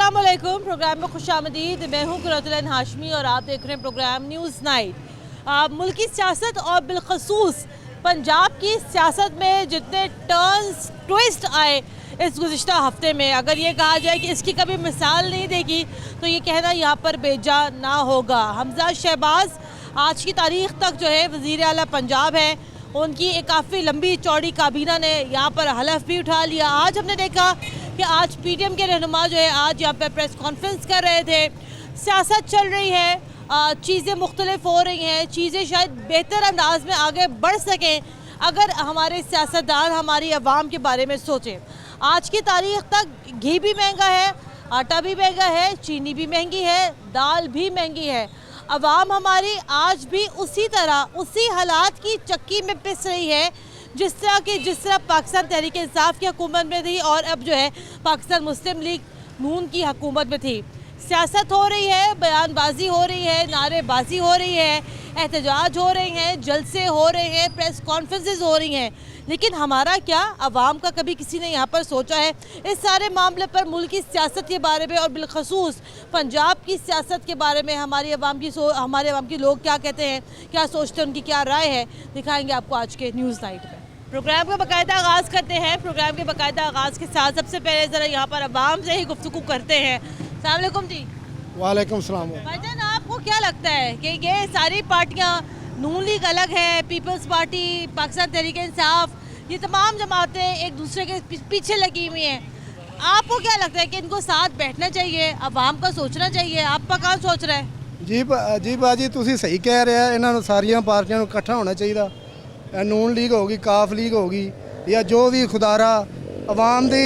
अस्सलाम वालेकुम। प्रोग्राम में खुशामदीद। मैं हूँ कुरतुल हाशमी और आप देख रहे हैं प्रोग्राम न्यूज़ नाइट। मुल्की सियासत और बिलखसूस पंजाब की सियासत में जितने टर्न्स ट्विस्ट आए इस गुज़िश्ता हफ्ते में, अगर ये कहा जाए कि इसकी कभी मिसाल नहीं देखी तो ये कहना यहाँ पर बेजा ना होगा। हमजा शहबाज आज की तारीख़ तक जो है वज़ीर आला पंजाब है, उनकी एक काफ़ी लंबी चौड़ी काबीना ने यहाँ पर हलफ भी उठा लिया। आज हमने देखा कि आज पीटीएम के रहनुमा जो है आज यहाँ पर प्रेस कॉन्फ्रेंस कर रहे थे। सियासत चल रही है, चीज़ें मुख्तलिफ हो रही हैं, चीज़ें शायद बेहतर अंदाज में आगे बढ़ सकें अगर हमारे सियासतदान हमारी आवाम के बारे में सोचें। आज की तारीख़ तक घी भी महंगा है, आटा भी महंगा है, चीनी भी महंगी है, दाल भी महंगी है। अवाम हमारी आज भी उसी तरह उसी हालात की चक्की में पिस रही है जिस तरह पाकिस्तान तहरीक इंसाफ की हुकूमत में थी और अब जो है पाकिस्तान मुस्लिम लीग नून की हुकूमत में थी। सियासत हो रही है, बयानबाजी हो रही है, नारेबाजी हो रही है, एहतजाज हो रहे हैं, जलसे हो रहे हैं, प्रेस कॉन्फ्रेंसेस हो रही हैं, लेकिन हमारा क्या, अवाम का कभी किसी ने यहाँ पर सोचा है इस सारे मामले पर? मुल्क की सियासत के बारे में और बिलखसूस पंजाब की सियासत के बारे में हमारे अवाम की लोग क्या कहते हैं, क्या सोचते हैं, उनकी क्या राय है, दिखाएंगे आपको आज के न्यूज़ नाइट में। प्रोग्राम का बाकायदा आगाज़ करते हैं। प्रोग्राम के बाकायदा आगाज़ के साथ सबसे पहले ज़रा यहाँ पर अवाम से ही गुफ्तगू करते हैं। अस्सलाम वालेकुम जी। वालेकुम सलाम। भाईजान, आपको क्या लगता है कि ये सारी पार्टियाँ, नून लीग अलग है, पीपल्स पार्टी, पाकिस्तान तहरीक इंसाफ, ये तमाम जमातें एक दूसरे के पीछे लगी हुई हैं, आपको क्या लगता है कि इनको साथ बैठना चाहिए, अवाम का सोचना चाहिए? आपका कहाँ सोच रहा है? जी बाजी तुसी सही कह रहे हैं। इन्होंने सारिया पार्टियों को इकट्ठा होना चाहिए। नून लीग होगी, काफ लीग होगी, या जो भी खुदारा अवाम दे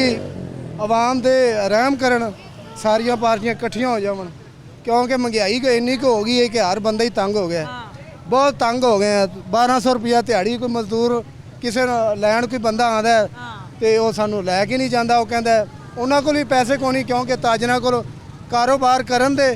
रहम करन, सारिया पार्टियां इकट्ठियां हो जावन, क्योंकि महंगाई इन्नी को हो गई है कि हर बंदा ही तंग हो गया। बहुत तंग हो गए हैं। 1200 रुपया दिहाड़ी कोई मजदूर किसी लैन कोई बंदा आंदा है तो वह सानू लैके नहीं जाता। वह कहता उन्होंने को भी पैसे को नहीं, क्योंकि ताजना को कारोबार करन दे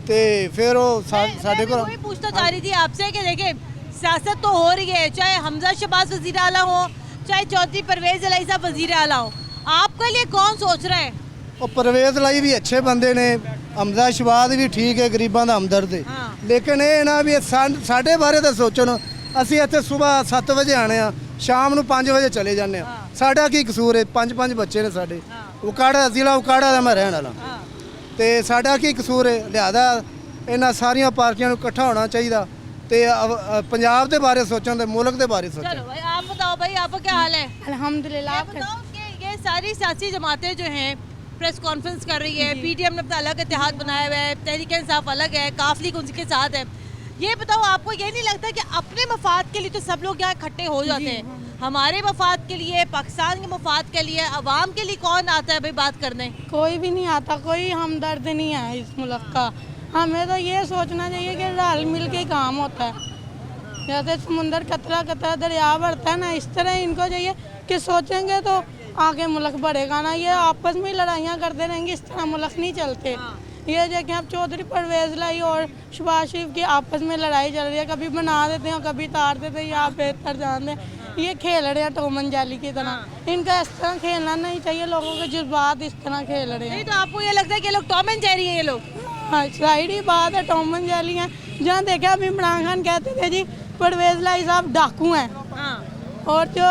ते फिर वो साडे को पूछना चाह रही थी आपसे कि देखिए सियासत तो हो रही है, चाहे हमजा शहबाज वज़ीर आला हो, चाहे चौधरी परवेज़ इलाही साहब वज़ीर आला हो, आपके लिए कौन सोच रहा है? और परवेज़ इलाही भी अच्छे बंदे ने, हमजा शहबाज भी ठीक है, गरीबों का हमदर्द है, लेकिन ये ना भी साढ़े बारे तो सोचो ना। असी इतने सुबह 7 बजे आने, शाम को 5 बजे चले जाने। साडा की कसूर है? 5 बच्चे ने साढ़े, उकाड़ा जिला उकाड़ा का मैं रहने वाला, तो साडा की कसूर है? लिहाजा इन्होंने सारिया पार्टियों को इकट्ठा होना चाहिए ते पंजाब के बारे सोचो, मुल्क के बारे सोचो। चलो भाई, आप बताओ भाई, आपका क्या हाल है? अल्हम्दुलिल्लाह। बताओ कि ये सारी सियासी जमातें जो हैं प्रेस कॉन्फ्रेंस कर रही है, पीटीएम ने अपना अलग इत्तेहाद बनाया हुआ है, तहरीक इंसाफ अलग है, काफ लीग उनके साथ है। ये बताओ, आपको ये नहीं लगता कि अपने मफाद के लिए तो सब लोग यहाँ इकट्ठे हो जाते हैं, हमारे मफाद के लिए, पाकिस्तान के मफाद के लिए, अवाम के लिए कौन आता है भाई बात करने? कोई भी नहीं आता, कोई हमदर्द नहीं है इस मुल्क का। हमें तो ये सोचना चाहिए कि रल मिल के काम होता है। जैसे समुंदर कतरा कतरा दरिया बढ़ता है ना, इस तरह इनको चाहिए कि सोचेंगे तो आगे मुल्क बढ़ेगा ना। ये आपस में लड़ाइयाँ करते रहेंगे, इस तरह मुल्क नहीं चलते। ये देखें अब चौधरी परवेज़ इलाही और शहबाज शरीफ की आपस में लड़ाई चल रही है, कभी बना देते हैं, कभी तार देते हैं, या बेहतर जान दें। ये खेल रहे हैं टॉम एंड जेरी की तरह। इनका इस तरह खेलना नहीं चाहिए, लोगों के जज्बात इस तरह खेल रहे हैं। नहीं तो आपको ये लगता है कि ये लोग टॉम एंड जेरी है? ये लोग राइट ही बात है, टॉम एंड जेरी हैं। जहाँ देखा अभी इमरान खान कहते थे जी परवेज़ इलाही साहब डाकू हैं, और जो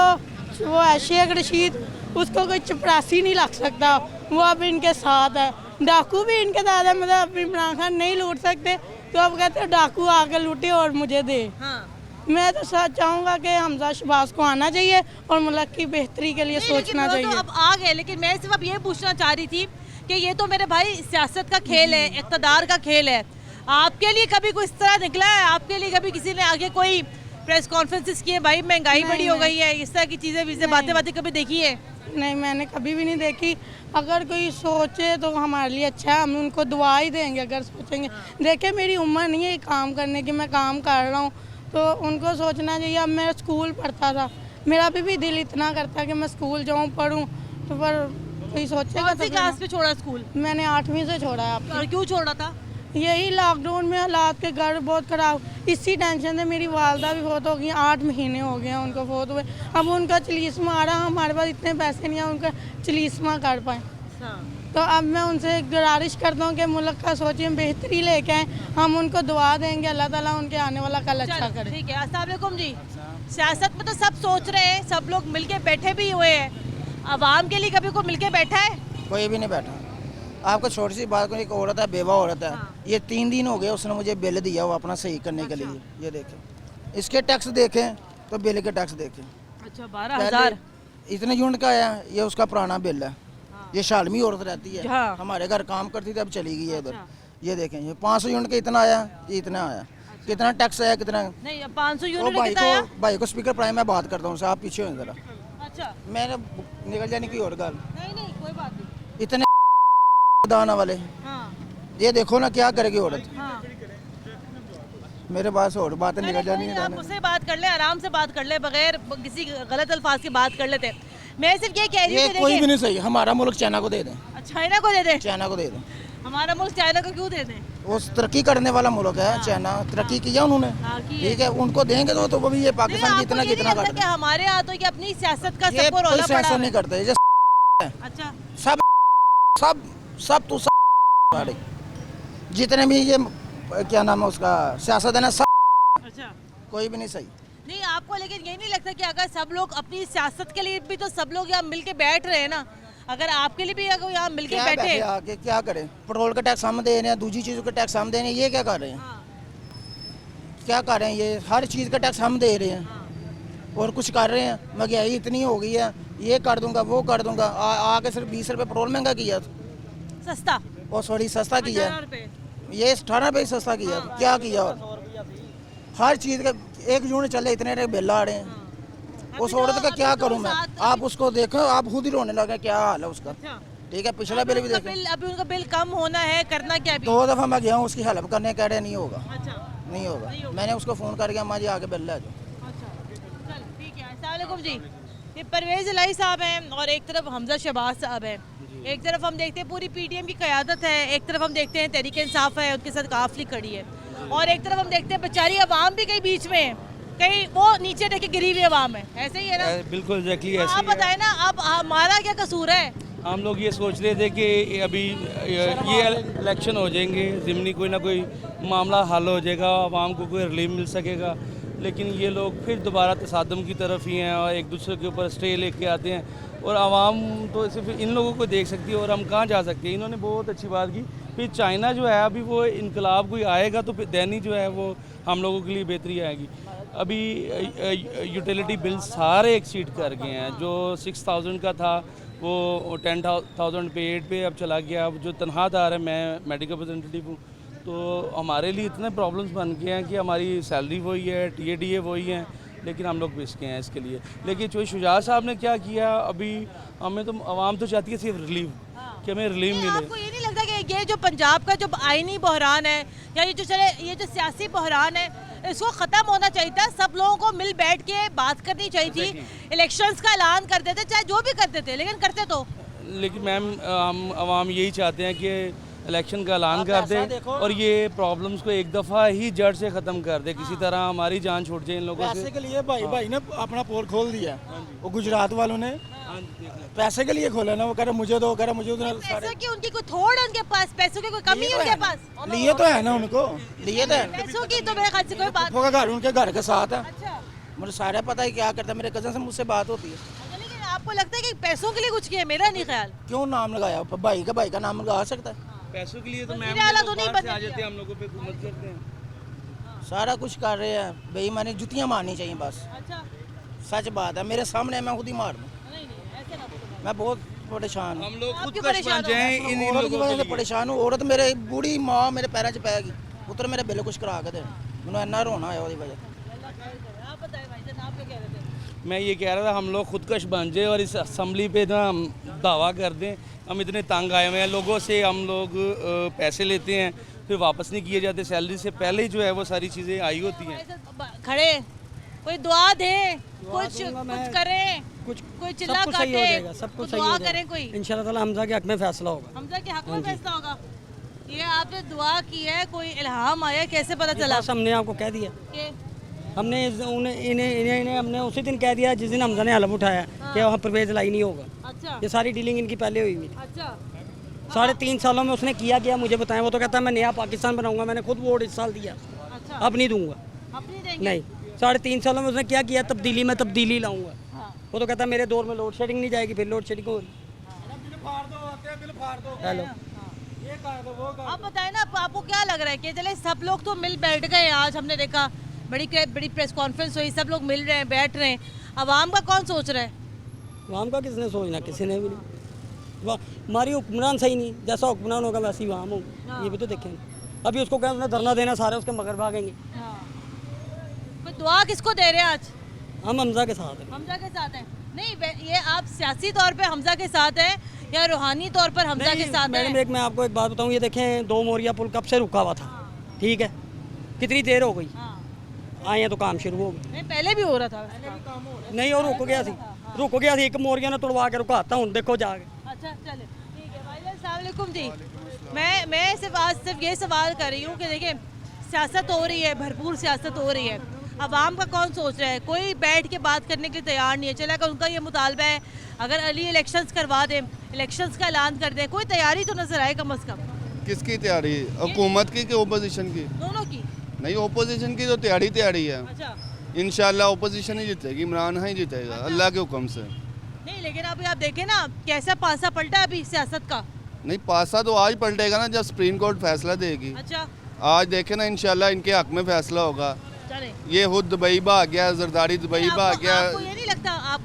वो है शेख रशीद, उसको कोई चपरासी नहीं लग सकता, वो अब इनके साथ है। डाकू भी इनके साथ है, मतलब अब इमरान खान नहीं लूट सकते तो अब कहते हैं डाकू आके लूटे और मुझे दे। मैं तो सच चाहूँगा कि हमजा शहबाज को आना चाहिए और मुल्क की बेहतरी के लिए सोचना चाहिए। तो अब आ गए, लेकिन मैं सिर्फ अब ये पूछना चाह रही थी कि ये तो मेरे भाई सियासत का खेल है, इक़्तिदार का खेल है। आपके लिए कभी कोई इस तरह निकला है? आपके लिए कभी किसी ने आगे कोई प्रेस कॉन्फ्रेंसेस किए, भाई महंगाई बड़ी हो गई है, इस तरह की चीज़ें बातें कभी देखी है? नहीं, मैंने कभी भी नहीं देखी। अगर कोई सोचे तो हमारे लिए अच्छा है, हम उनको दुआ ही देंगे अगर सोचेंगे। देखें मेरी उम्र नहीं है काम करने की, मैं काम कर रहा हूँ, तो उनको सोचना चाहिए। अब मैं स्कूल पढ़ता था, मेरा भी दिल इतना करता है कि मैं स्कूल जाऊँ, पढ़ूँ, तो पर कोई सोचेगा। कौन सी क्लास पे छोड़ा स्कूल? मैंने 8वीं से छोड़ा है। और क्यों छोड़ा था? यही लॉकडाउन में हालात के घर बहुत ख़राब, इसी टेंशन से मेरी वालदा भी बहुत हो गई। 8 महीने हो गए हैं उनको बहुत हुए। अब उनका चलीसमा आ रहा, हमारे पास इतने पैसे नहीं हैं उनका चलीसमा कर पाएँ। तो अब मैं उनसे गुजारिश करता हूँ कि मुल्क का सोचिए बेहतरी लेके आए, हम उनको दुआ देंगे, अल्लाह ताला उनके आने वाला कल अच्छा करे। ठीक है, अस्सलाम वालेकुम जी। सियासत में तो सब सोच रहे हैं, सब लोग मिलके बैठे भी हुए हैं, आवाम के लिए कभी कोई मिलके बैठा है? कोई भी नहीं बैठा। आपको छोटी सी बात को, एक औरत है, बेवा औरत है, ये 3 दिन हो गए उसने मुझे बिल दिया वो अपना सही करने के लिए। ये देखें, इसके टैक्स देखें तो बिल के टैक्स देखें। अच्छा, 12,000 इतने यूनिट का आया, ये उसका पुराना बिल है। ये शालमी औरत रहती है, हाँ। हमारे घर काम करती थी, अब चली गई है इधर। ये देखें, ये 500 यूनिट का इतना आया, ये इतना आया। कितना टैक्स आया, कितना नहीं, 500 वो यूनिट में कितना आया? भाई को स्पीकर प्राइम मैं बात करता हूँ, आप पीछे हो जरा, अच्छा, मैंने निकल जाने की और गल। नहीं नहीं कोई बात नहीं। इतने दाना वाले, हाँ ये देखो ना क्या करेगी औरत। हाँ, मेरे पास और बातें नहीं, निकल नहीं, जानी कोई है। नहीं, आप उससे बात कर ले, आराम से बात कर ले, बगैर किसी गलत अल्फाज की बात कर लेते। मैं सिर्फ ये कह रही ये हूँ कि कोई भी देखिए, नहीं सही, हमारा मुल्क चाइना को दे दें, चाइना को दे दे। चाइना को दे दें। हमारा मुल्क चाइना को क्यों दे दें? वो तरक्की करने वाला मुल्क है चाइना, तरक्की किया उन्होंने, हाँ, की है। ठीक है, उनको देंगे तो वो भी ये नहीं, पाकिस्तान आपको जितना ये नहीं जितना लगता कर कि हमारे यहाँ तो ये अपनी सियासत का ये सबको कोई रोला पड़ा सियासत है? नहीं करते, ये अच्छा, सब सब सब तो सारे जितने भी ये क्या नाम है उसका सियासत है ना, सब अच्छा, कोई भी नहीं सही। नहीं आपको लेकिन ये नहीं लगता कि अगर सब लोग अपनी सियासत के लिए भी तो सब लोग यहाँ मिल के बैठ रहे हैं ना, अगर आपके लिए भी अगर यहाँ मिल के क्या बैठे बैठे आके क्या करें, पेट्रोल का टैक्स हम दे रहे हैं, दूसरी चीज़ों का टैक्स हम दे रहे हैं, ये क्या कर रहे हैं, हाँ, क्या कर रहे हैं, ये हर चीज़ का टैक्स हम दे रहे हैं और कुछ कर रहे हैं। महंगाई इतनी हो गई है, ये कर दूंगा वो कर दूंगा, आके सिर्फ 20 रुपये पेट्रोल महंगा किया, सस्ता और सॉरी सस्ता किया, 18 रुपए। ये 18 रुपये सस्ता किया, क्या किया, और हर चीज़ का 1 यूनिट चले इतने बिल आ रहे हैं। उस औरत का क्या करूं मैं, आप उसको देखो, आप खुद ही रोने लगे, क्या हाल है उसका, अच्छा, ठीक है, पिछला बिल भी उनका देखें। बिल अभी उनका बिल कम होना है, करना क्या अभी? 2 दफ़ा मैं गया हूँ उसकी हेल्प करने, कह रहे नहीं होगा, अच्छा नहीं होगा। मैंने उसको फ़ोन कर गया, माँ जी आके बिल ले जाओ। अच्छा, चल ठीक है। अस्सलाम वालेकुम जी। ये परवेज़ इलाही साहब हैं और एक तरफ हमजा शहबाज साहब हैं। एक तरफ हम देखते हैं पूरी पीटीएम की क़यादत है, एक तरफ हम देखते हैं तहरीक इंसाफ है, उनके साथ काफिली खड़ी है, और एक तरफ हम देखते हैं बेचारी अवाम भी कहीं बीच में है, कहीं वो नीचे देखे गिरी हुई अवाम है, ऐसे ही है ना? बिल्कुल एग्जैक्टली ऐसे आप ही है। बताएं ना, अब हमारा क्या कसूर है? हम लोग ये सोच रहे थे कि अभी ये इलेक्शन हो जाएंगे, ज़िमनी कोई ना कोई मामला हल हो जाएगा, आवाम को कोई रिलीफ मिल सकेगा, लेकिन ये लोग फिर दोबारा तसादम की तरफ ही हैं और एक दूसरे के ऊपर स्टे लेके आते हैं, और आवाम तो सिर्फ इन लोगों को देख सकती है और हम कहाँ जा सकते हैं। इन्होंने बहुत अच्छी बात की, फिर चाइना जो है अभी वो इनकलाब कोई आएगा तो फिर दैनी जो है वो हम लोगों के लिए बेहतरी आएगी। अभी यूटिलिटी बिल सारे एक्सीड कर गए हैं, जो 6,000 का था वो 10,000 पे 8 पे अब चला गया। अब जो तनख्वाहदार है, मैं मेडिकल रिप्रेजेंटेटिव हूँ, तो हमारे लिए इतने प्रॉब्लम्स बन गए हैं कि हमारी सैलरी वही है, TADA वही है, लेकिन हम लोग पिसके हैं इसके लिए। लेकिन जो शुजात साहब ने क्या किया, अभी हमें तो आवाम तो चाहती है सिर्फ रिलीफ, कि हमें रिलीफ नहीं, मिले। आपको ये नहीं लगता कि ये जो पंजाब का जो आईनी बहरान है या ये जो सियासी बहरान है, इसको ख़त्म होना चाहिए था? सब लोगों को मिल बैठ के बात करनी चाहिए थी, इलेक्शंस का ऐलान कर देते, चाहे जो भी करते थे, लेकिन करते तो। लेकिन मैम हम आवाम यही चाहते हैं कि इलेक्शन का ऐलान कर दें और ये प्रॉब्लम्स को एक दफ़ा ही जड़ से ख़त्म कर दे, किसी तरह हमारी जान छूट जाए इन लोगों से। पैसे के लिए भाई ने अपना पोल खोल दिया, वो गुजरात वालों ने पैसे के लिए खोला ना, वो कह रहे मुझे दो, कह रहे मुझे दो, पैसों की उनकी कोई थोड़ है उनके पास, पैसों की कोई कमी है उनके पास? लिए तो है ना उनको, लिए तो है, पैसों की तो मेरे ख्याल से कोई बात। फूफा का घर उनके घर के साथ है, अच्छा, मुझे सारा पता है क्या करता है, मेरे कज़न से मुझसे बात होती है। अच्छा, लेकिन आपको लगता है कि पैसों के लिए कुछ किया? मेरा नहीं ख्याल। क्यों नाम लगाया, भाई का नाम लगा सकता है, पैसों के लिए तो वज़ीर मैम आला लोग तो नहीं बाहर से बनने आ जाते दिया। हैं, हम लोगों पे हुकूमत करते हैं। सारा कुछ कर रहे हैं, बेईमानी जुतियाँ मारनी चाहिए बस, अच्छा, सच बात है, मेरे सामने मैं खुद ही मार दूँ, नहीं नहीं ऐसे ना बोलो। मैं बहुत परेशान हूँ, हम लोग आप खुद क्यों कश परेशान बन जाएं इन औरत की लोगों वजह के से लिए। परेशान हूँ। औरत मेरे बूढ़ी माँ मेरे पैरों 'च पै गई, पुत्र मेरे बिल कुछ करा के दे, मैंने इन्ना रोना आया उसकी वजह। आप बताएं भाईजान, आप क्या कह रहे थे? मैं ये कह रहा था हम लोग खुदकश बन जाए और इस असम्बली पे ना हम दावा कर दें। हम इतने तंग आए हुए हैं, लोगों से हम लोग पैसे लेते हैं फिर वापस नहीं किए जाते, सैलरी से पहले ही जो है वो सारी चीज़ें आई होती हैं। खड़े कोई दुआ दे, कुछ करें, कुछ कोई चिल्ला सब कुछ सही हो काटे, जाएगा, सब कुछ सही दुआ हो करें जाएगा कोई। इंशाल्लाह ताला हमजा के हक में फैसला होगा। हमजा के हक में फैसला होगा। ये आपने दुआ की है, कोई इल्हाम आया, कैसे पता चला बस हमने आपको कह दिया कि हमने इन्हें हमने उसी दिन कह दिया जिस दिन हमजा ने हलफ उठाया कि वहाँ परवेज लाई नहीं होगा। अच्छा ये सारी डीलिंग इनकी पहले हुई हुई थी। अच्छा 3.5 सालों में उसने किया क्या मुझे बताएं। वो तो कहता है मैं नया पाकिस्तान बनाऊंगा, मैंने खुद वोट इस साल दिया, अच्छा अब नहीं दूंगा। अपनी देंगे नहीं 3.5 सालों में उसने क्या किया, तब्दीली में तब्दीली लाऊंगा। हाँ। वो तो कहता है मेरे दौर में लोड शेडिंग नहीं जाएगी, फिर लोड शेडिंग हो रही। हेलो आप बताएं ना, आपको क्या लग रहा है कि चले सब लोग तो मिल बैठ गए, आज हमने देखा बड़ी प्रेस कॉन्फ्रेंस हुई, सब लोग मिल रहे हैं, बैठ रहे हैं, अवाम का कौन सोच रहा है? वाम का किसने सोचना, किसी ने भी नहीं। हमारी हुक्मरान सही नहीं, जैसा हुक्मरान होगा वैसे ही वाम होगा, ये भी तो देखेंगे। अभी उसको क्या उसने धरना देना, सारे उसके मगर भागेंगे। कोई दुआ किसको दे रहे हैं आज? हम हमजा के साथ हैं। हमजा के साथ हैं? नहीं ये आप सियासी तौर पे हमजा के साथ हैं या रूहानी तौर पर हमजा के साथ मैडम हैं? मैं आपको एक बात बताऊं, ये देखें 2 मोरिया पुल कब से रुका हुआ था, ठीक है, कितनी देर हो गई, हाँ। आए हैं तो काम शुरू हो गया। नहीं पहले भी हो रहा था। नहीं और रुक गया थी एक मोरिया ने तुड़वा के रुकाता हूँ, देखो जाके। अच्छा चले ठीक है भाई, अस्सलाम वालेकुम जी। मैं सिर्फ ये सवाल कर रही हूँ कि देखिए सियासत हो रही है, भरपूर सियासत हो रही है, अवाम का कौन सोच रहा है? कोई बैठ के बात करने के लिए तैयार नहीं है। चला अगर उनका ये मुतालबा है अगर अली इलेक्शंस करवा दें, इलेक्शंस का ऐलान कर दें, कोई तैयारी तो नजर आए कम अज़ कम। किसकी तैयारी, हुकूमत की कि ओपोजिशन की? दोनों की। नहीं, ओपोजिशन की तो तैयारी है। अच्छा इंशाल्लाह ओपोजिशन ही जीतेगी, इमरान खान ही जीतेगा अल्लाह के हुक्म से। नहीं लेकिन अभी आप देखें ना कैसा पासा पलटा अभी सियासत का। नहीं, पासा तो आज पलटेगा ना जब सुप्रीम कोर्ट फैसला देगी। अच्छा आज देखे ना, इंशाल्लाह इनके हक में फैसला होगा। चले ये खुद दुबई भाग गया, जरदारी दुबई भाग गया। आपको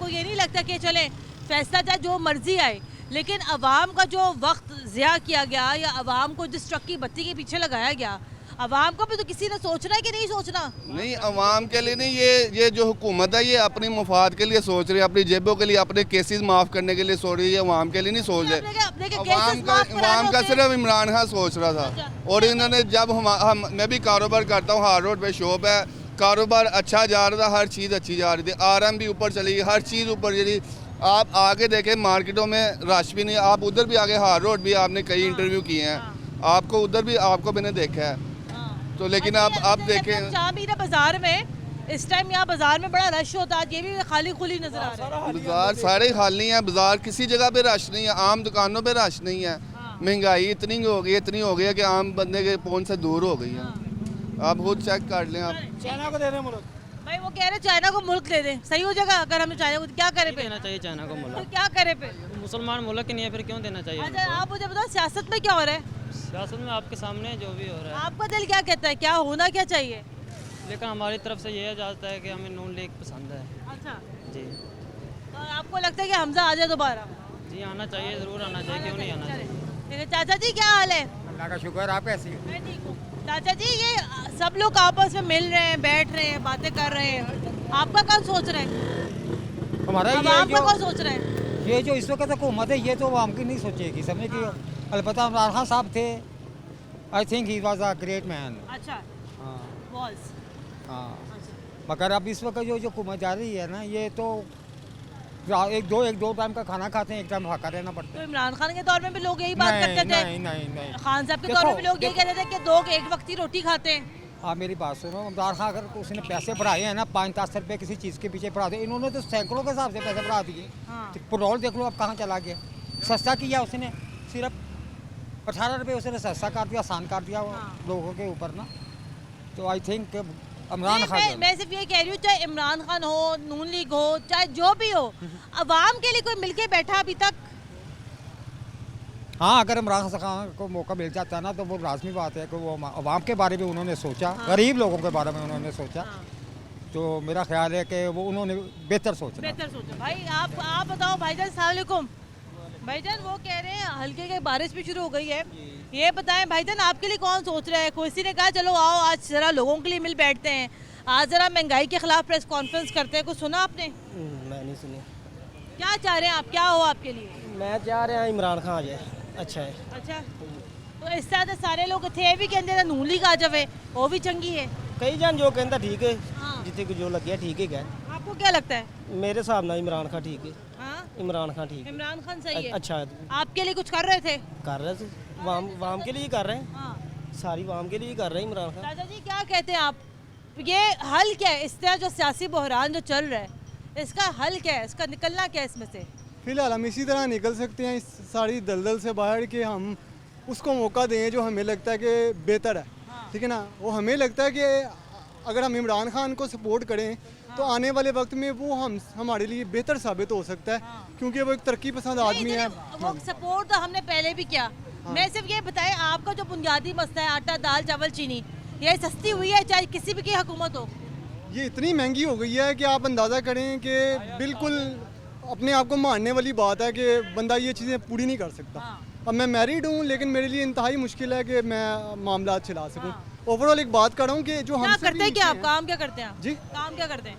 ये नहीं लगता कि चले फैसला चाहे जो मर्जी आए, लेकिन अवाम का जो वक्त ज़िया किया गया या अवाम को जिस ट्रक की बत्ती के पीछे लगाया गया, अवाम को भी तो किसी ने सोचना है कि नहीं सोचना? नहीं, अवाम के लिए नहीं, ये जो हुकूमत है ये अपनी मुफाद के लिए सोच रही है, अपनी जेबों के लिए, अपने केसेस माफ़ करने के लिए सोच रही है, अवाम के लिए नहीं सोच रहे। अवाम का सिर्फ इमरान खान सोच रहा था। और इन्होंने जब मैं भी कारोबार करता हूँ, हार रोड पे शॉप है, कारोबार अच्छा जा रहा था, हर चीज़ अच्छी जा रही थी, आराम भी ऊपर चली गई, हर चीज़ ऊपर चली। आप आगे देखें मार्केटों में रश भी नहीं, आप उधर भी आगे, हार रोड भी आपने कई इंटरव्यू किए हैं, आपको उधर भी आपको मैंने देखा है। तो लेकिन आप देखें मीरा बाजार में इस टाइम यहाँ बाजार में बड़ा रश होता है, ये भी खाली खुली नजर आ रहा है। बाजार सारे खाली हैं, बाजार किसी जगह पे रश नहीं है, आम दुकानों पे रश नहीं है। महंगाई इतनी हो गई है कि आम बंदे के पहुंच से दूर हो गई है। आप खुद चेक कर लें। आप चाइना को दे रहे हैं मुल्क। भाई वो कह रहे चाइना को मुल्क दे दें, सही हो जाएगा अगर हम चाइना को क्या करे पे? देना चाहिए चाइना को मुल्क। तो क्या करे पे? मुसलमान मुल्क ही नहीं है, फिर क्यों देना चाहिए? अच्छा आप मुझे बताओ सियासत में क्या हो रहा है? सियासत में आपके सामने जो भी हो रहा है, आपका दिल क्या कहता है, क्या होना क्या चाहिए? लेकिन हमारी तरफ से ये जाता है कि हमें नून लीग पसंद है। अच्छा जी तो आपको लगता है कि हमजा आ जाए दोबारा? जी आना चाहिए, ज़रूर आना चाहिए, क्यों नहीं आना चाहिए। ठीक है चाचा जी, क्या हाल है? अल्लाह का शुक्र, आप कैसी हैं? मैं ठीक हूँ। चाचा जी ये सब लोग आपस में मिल रहे हैं, बैठ रहे हैं, बातें कर रहे हैं, आपका कौन सोच रहा है? हमारा अवाम का कौन सोच रहा है? ये जो इस वक्त हुकूमत है ये तो आवाम की नहीं सोचेगी, समझ की। अलबत्ता इमरान खान साहब थे, I think he was a great man. अच्छा हाँ बॉस। हाँ, अच्छा मगर अब इस वक्त जो हुकूमत जा रही है ना, ये तो एक दो टाइम का खाना खाते हैं, एक टाइम खाकर रहना पड़ता तो है। इमरान खान के दौर में भी लोग यही बात करते थे? नहीं। खान साहब के दौर में भी लोग यही कहते थे कि दो एक वक्त की रोटी खाते हैं। आप मेरी बात सुनो, इमरान खान अगर उसने पैसे बढ़ाए हैं ना 5-10 रुपये किसी चीज़ के पीछे बढ़ा दिए, इन्होंने तो सैकड़ों के हिसाब से पैसे बढ़ा दिए। हाँ। तो पेट्रोल देख लो अब कहाँ चला गया, सस्ता किया उसने, सिर्फ 18 रुपये उसने सस्ता कर दिया, आसान कर दिया लोगों के ऊपर ना। तो आई थिंक इमरान खान, मैं सिर्फ ये कह रही हूँ, चाहे इमरान खान हो, नून लीग हो, चाहे जो भी हो, अवाम के लिए कोई मिलके बैठा अभी तक? हाँ, अगर इमरान खान को मौका मिल जाता है ना तो वो लाजमी बात है कि वो अवाम के बारे में उन्होंने सोचा, गरीब लोगों के बारे में उन्होंने सोचा। तो मेरा ख्याल है कि वो उन्होंने बेहतर सोचा। बेहतर सोचा। भाई आप बताओ भाईजान, अस्सलाम वालेकुम। भाईजान वो कह रहे हैं हल्के के बारिश भी शुरू हो गई है, ये बताएं भाईजान आपके लिए कौन सोच रहा है? किसी ने कहा चलो आओ आज जरा लोगों के लिए मिल बैठते हैं, आज जरा महंगाई के खिलाफ प्रेस कॉन्फ्रेंस करते हैं, कुछ सुना आपने? मैं नहीं सुनी। क्या चाह रहे हैं आप, क्या हो आपके लिए? मैं चाह रहा इमरान खान आ जाए, अच्छा है। अच्छा तो इस तरह सारे लोग थे भी कहते नून लीग आ जावे, वो भी चंगी है। कई जन जो कहता ठीक है, हाँ। जिथे को जो लगे ठीक है। क्या आपको क्या लगता है? मेरे हिसाब ਨਾਲ इमरान खान ठीक है। हाँ? इमरान खान ठीक है, इमरान खान सही है। अच्छा है। आपके लिए कुछ कर रहे थे? कर रहे थे, वाम के लिए कर रहे हैं, हाँ। सारी वाम के लिए कर रहे हैं इमरान खान। चाचा जी क्या कहते हैं आप, ये हल क्या है, इस तरह जो सियासी बहरान जो चल रहा है इसका हल क्या है, इसका निकलना क्या है इसमें से? फिलहाल हम इसी तरह निकल सकते हैं इस सारी दलदल से बाहर कि हम उसको मौका दें जो हमें लगता है कि बेहतर है, ठीक है ना। वो हमें लगता है कि अगर हम इमरान खान को सपोर्ट करें तो आने वाले वक्त में वो हमारे लिए बेहतर साबित हो सकता है, क्योंकि वो एक तरक्की पसंद आदमी है। वो सपोर्ट तो हमने पहले भी किया। मैं सिर्फ ये बताएं, आपका जो बुनियादी मसला है आटा दाल चावल चीनी, ये सस्ती हुई है चाहे किसी भी की हुकूमत हो? ये इतनी महंगी हो गई है कि आप अंदाज़ा करें कि बिल्कुल अपने आप को मानने वाली बात है कि बंदा ये चीज़ें पूरी नहीं कर सकता। अब मैं मैरिड हूँ लेकिन मेरे लिए इंतहाई मुश्किल है कि मैं मामला चला सकूँ। ओवरऑल एक बात कर रहा हूँ कि जो हम करते हैं, क्या आप काम क्या करते हैं? जी, काम क्या करते हैं?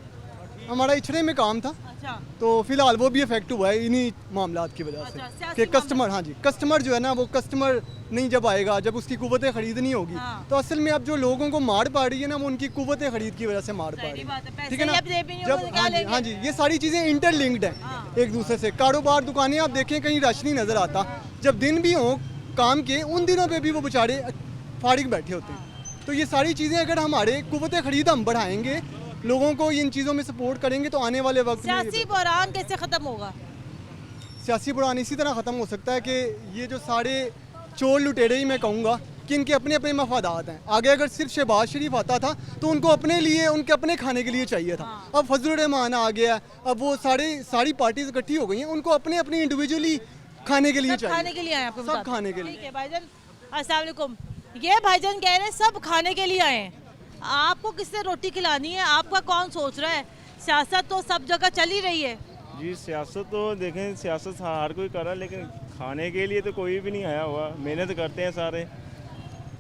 हमारा इचड़े में काम था, अच्छा। तो फिलहाल वो भी इफेक्ट हुआ है इन्हीं मामलात की वजह से कि कस्टमर, हाँ जी, कस्टमर जो है ना वो कस्टमर नहीं जब आएगा, जब उसकी कुव्वतें खरीद नहीं होगी, तो असल में अब जो लोगों को मार पा रही है ना वो उनकी कुव्वतें खरीद की वजह से मार पा रही है, ठीक है ना। जब हाँ जी ये सारी चीज़ें इंटरलिंक्ड हैं एक दूसरे से। कारोबार दुकानें आप देखें कहीं रश नहीं नज़र आता, जब दिन भी हो काम के उन दिनों पर भी वो बेचारे फारिग बैठे होते हैं। तो ये सारी चीज़ें अगर हमारे कुव्वतें खरीद हम बढ़ाएंगे, लोगों को इन चीज़ों में सपोर्ट करेंगे तो आने वाले वक्त में सियासी बहरान कैसे ख़त्म होगा? सियासी बहरान इसी तरह ख़त्म हो सकता है कि ये जो सारे चोर लुटेरे ही मैं कहूँगा कि इनके अपने अपने मफादात हैं। आगे अगर सिर्फ शहबाज शरीफ आता था तो उनको अपने लिए, उनके अपने खाने के लिए चाहिए था। अब फजलुर रहमान आ गया, अब वो सारी पार्टीज इकट्ठी हो गई हैं, उनको अपने अपने इंडिविजुअली खाने के लिए चाहिए। खाने के लिए आए आपको? सब खाने के लिए। ठीक है भाईजान, अस्सलाम वालेकुम। ये भाईजान कह रहे हैं सब खाने के लिए आए हैं। आपको किससे रोटी खिलानी है, आपका कौन सोच रहा है? सियासत तो सब जगह चल ही रही है। जी सियासत तो देखें, सियासत हर कोई कर रहा है, लेकिन खाने के लिए तो कोई भी नहीं आया हुआ। मेहनत करते हैं सारे।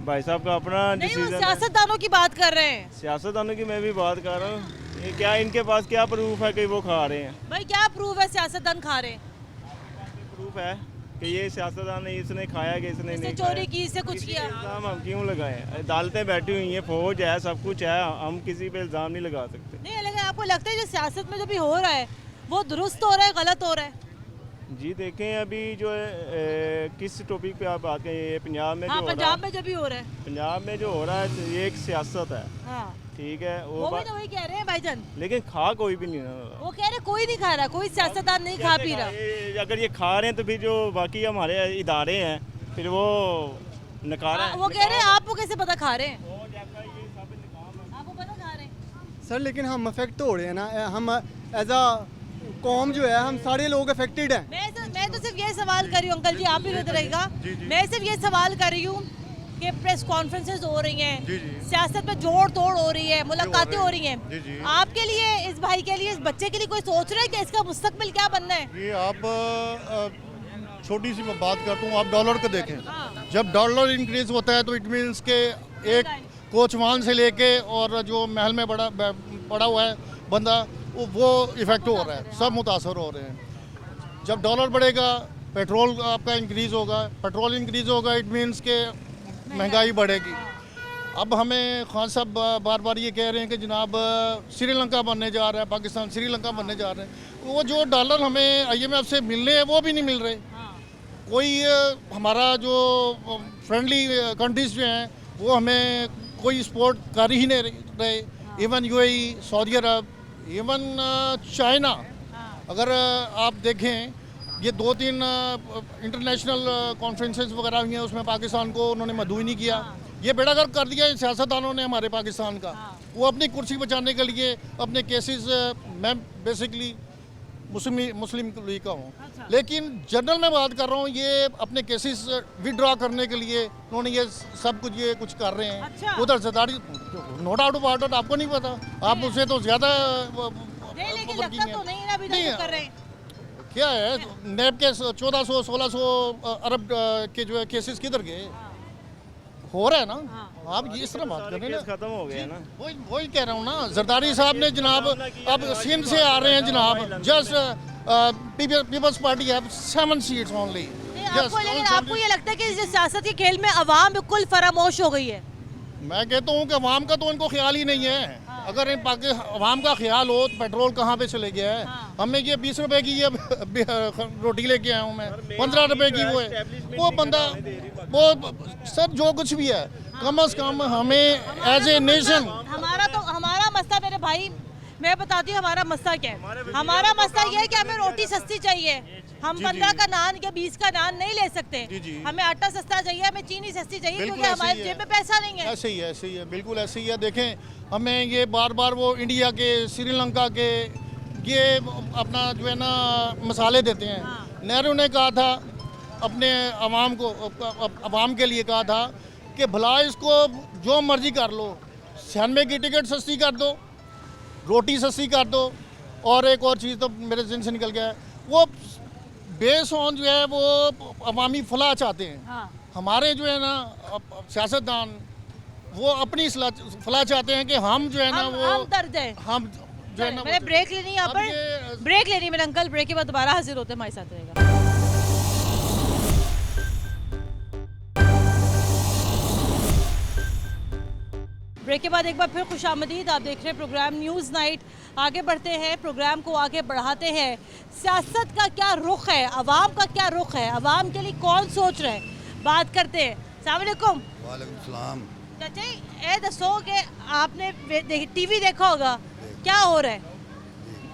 भाई साहब का अपना डिसीजन। सियासतदानों की बात कर रहे हैं। सियासतदानों की मैं भी बात कर रहा हूँ। ये क्या इनके पास क्या प्रूफ है कि वो खा रहे हैं? भाई क्या प्रूफ है सियासतदान खा रहे हैं? प्रूफ है कि ये सियासतदान ने इसने खाया कि इसने नहीं चोरी की, इससे कुछ किया। इल्ज़ाम हम क्यों लगाएं? अदालतें बैठी हुई हैं, फौज है, सब कुछ है, हम किसी पे इल्ज़ाम नहीं लगा सकते। नहीं, लेकिन आपको लगता है जो सियासत में जो भी हो रहा है वो दुरुस्त हो रहा है, गलत हो रहा है? जी देखें अभी जो है किस टॉपिक पे आप बात करें, पंजाब में पंजाब में जो भी हो रहा है, पंजाब में जो हो रहा है ये एक सियासत है, ठीक है। वो भी तो वही कह रहे हैं भाईजान, लेकिन खा कोई भी नहीं रहा। वो कह रहे कोई नहीं खा रहा, कोई सियासतदान नहीं खा पी रहा। अगर ये खा रहे हैं तो फिर जो बाकी हमारे इदारे हैं फिर वो नकारा है। वो कह रहे हैं आपको कैसे पता खा रहे हैं? आपको पता खा रहे हैं सर, लेकिन हम अफेक्ट तो हो रहे हैं ना। हम एज अ कौम जो है हम सारे लोग अफेक्टेड हैं। मैं तो सिर्फ ये सवाल कर रही हूँ अंकल जी, आप भी रहेगा। मैं सिर्फ ये सवाल कर रही हूँ कि प्रेस कॉन्फ्रेंसेस हो रही हैं, सियासत में जोड़ तोड़ हो रही है, मुलाकातें हो रही हैं, आपके लिए, इस भाई के लिए, इस बच्चे के लिए कोई सोच रहा है कि इसका मुस्तकबिल क्या बनना है? ये आप छोटी सी बात करता हूँ, आप डॉलर को देखें। जब डॉलर इंक्रीज होता है तो इट मीन्स के एक कोचवान से लेके और जो महल में पड़ा हुआ है बंदा वो इफेक्ट हो रहा है, सब मुतासर हो रहे हैं। जब डॉलर बढ़ेगा पेट्रोल आपका इंक्रीज़ होगा, पेट्रोल इंक्रीज़ होगा इट मीन्स के महंगाई बढ़ेगी। अब हमें खान साहब बार बार ये कह रहे हैं कि जनाब श्रीलंका बनने जा रहा है, पाकिस्तान श्रीलंका बनने जा रहे हैं। वो जो डॉलर हमें IMF से मिलने हैं वो भी नहीं मिल रहे। कोई हमारा जो फ्रेंडली कंट्रीज़ जो हैं वो हमें कोई सपोर्ट कर ही नहीं रहे। इवन UAE, सऊदी अरब, इवन चाइना। अगर आप देखें ये 2-3 इंटरनेशनल कॉन्फ्रेंसेस वगैरह हुई हैं, उसमें पाकिस्तान को उन्होंने मदऊ ही नहीं किया। ये बेड़ागर्क कर दिया इन सियासतदानों ने हमारे पाकिस्तान का। वो अपनी कुर्सी बचाने के लिए अपने केसेस, मैं बेसिकली मुस्लिम लीग का हूँ, लेकिन जनरल में बात कर रहा हूँ, ये अपने केसेस विड्रॉ करने के लिए उन्होंने ये सब कुछ कर रहे हैं। उधर Zardari no doubt about it, आपको नहीं पता, आप उससे तो ज़्यादा क्या है। नैब के 1400-1600 अरब के जो है केसेस किधर गए? हो रहा है ना। आप ये इस तरह बात कर रहे हैं, खत्म हो गया ना। वही कह रहा हूँ ना। जरदारी साहब ने जनाब अब सिंध से आ रहे हैं जनाब, जस्ट पीपल्स पार्टी है 7 सीट्स ओनली। लेकिन आपको ये लगता है कि इस सियासत के खेल में अवाम बिल्कुल फरामोश हो गई है? मैं कहता हूँ कि अवाम का तो इनको ख्याल ही नहीं है। अगर इन अवाम का ख्याल हो तो पेट्रोल कहाँ पे चले गया है? हमें ये 20 रुपए की ये रोटी लेके आया हूँ मैं, 15 रुपए की वो है। वो बंदा वो सर जो कुछ भी है, कम से कम हमें एज ए नेशन हमारा भाई मैं बताती हूँ हमारा मसला क्या है। हमारा मसला ये है कि हमें रोटी सस्ती चाहिए। हम 15 का नान या 20 का नान नहीं ले सकते। हमें आटा सस्ता चाहिए, हमें चीनी सस्ती चाहिए, क्योंकि हमारे जेब में पैसा नहीं है। ऐसे ही है, बिल्कुल ऐसे ही है। देखें, हमें ये बार बार वो इंडिया के, श्रीलंका के ये अपना जो है ना मसाले देते हैं। नेहरू ने कहा था अपने अवाम के लिए कहा था कि भला इसको जो मर्जी कर लो, सिनेमा की टिकट सस्ती कर दो, रोटी सस्ती कर दो, और एक और चीज़ तो मेरे ज़हन से निकल गया है, वो बेस ऑन जो है वो अवामी फलाह चाहते हैं। हमारे जो है ना सियासतदान वो अपनी फलाह चाहते हैं कि हम जो है ना वो दर्द है। हम जो है ना मैंने ब्रेक लेनी है, यहाँ पर ब्रेक लेनी है मेरे अंकल। ब्रेक के बाद दोबारा हाजिर होते हैं, हमारे साथ रहेगा। ब्रेक के बाद एक बार फिर खुशामदीद। आप देख रहे हैं प्रोग्राम न्यूज़ नाइट। आगे बढ़ते हैं, प्रोग्राम को आगे बढ़ाते हैं। सियासत का क्या रुख है, अवाम का क्या रुख है, अवाम के लिए कौन सोच रहे हैं, बात करते हैं। अस्सलाम वालेकुम। वालेकुम सलाम। चाचा ये दसो कि आपने टीवी देखा होगा, क्या हो रहा है?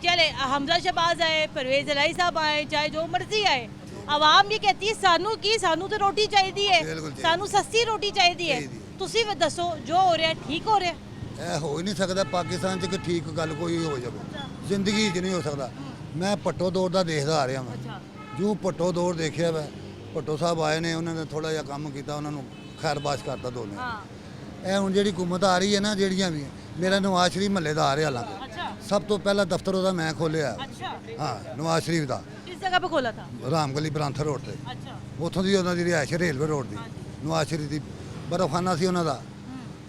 चले हमजा शहबाज आए, परवेज इलाही साहब आए, चाहे जो मर्जी आए, अवाम ये कहती है सानू तो रोटी चाहिए, सानू सस्ती रोटी चाहिए। ਤੁਸੀਂ ਵੀ ਦੱਸੋ ਜੋ ਹੋ ਰਿਹਾ ਠੀਕ ਹੋ ਰਿਹਾ? ਇਹ ਹੋ ਹੀ ਨਹੀਂ ਸਕਦਾ ਪਾਕਿਸਤਾਨ 'ਚ ਕਿ ਠੀਕ ਗੱਲ ਕੋਈ ਹੋ ਜਾਵੇ, ਜ਼ਿੰਦਗੀ 'ਚ ਨਹੀਂ ਹੋ ਸਕਦਾ। ਮੈਂ ਭੱਟੋ ਦੌਰ ਦਾ ਦੇਖਦਾ ਆ ਰਿਹਾ ਹਾਂ। ਜੋ ਭੱਟੋ ਦੌਰ ਦੇਖਿਆ ਵਾ, ਭੱਟੋ ਸਾਹਿਬ ਆਏ ਨੇ, ਉਹਨਾਂ ਨੇ ਥੋੜਾ ਜਿਹਾ ਕੰਮ ਕੀਤਾ, ਉਹਨਾਂ ਨੂੰ ਖੈਰਬਾਸ਼ ਕਰਤਾ ਦੋਨੇ। ਇਹ ਹੁਣ ਜਿਹੜੀ ਹਕੂਮਤ ਆ ਰਹੀ ਹੈ ਨਾ, ਜਿਹੜੀਆਂ ਵੀ, ਮੇਰਾ ਨਵਾਜ਼ ਸ਼ਰੀਫ ਮਹੱਲੇ ਦਾ ਆ ਰਿਹਾ ਹਾਲਾਂਕਿ, ਸਭ ਤੋਂ ਪਹਿਲਾਂ ਦਫ਼ਤਰ ਉਹਦਾ ਮੈਂ ਖੋਲਿਆ। ਹਾਂ, ਨਵਾਜ਼ ਸ਼ਰੀਫ ਦਾ। ਕਿਸ ਜਗ੍ਹਾ पे खोला था? ਰਾਮਗਲੀ ਬਰਾਂਥਰ ਰੋਡ ਤੇ। ਉੱਥੋਂ ਦੀ ਉਹਨਾਂ ਦੀ ਰਿਹਾਇਸ਼ ਰੇਲਵੇ ਰੋਡ ਦੀ। ਨਵਾਜ਼ ਸ਼ਰੀਫ ਦੀ ਬਰਫਖਾਨਾ ਸੀ ਉਹਨਾਂ ਦਾ,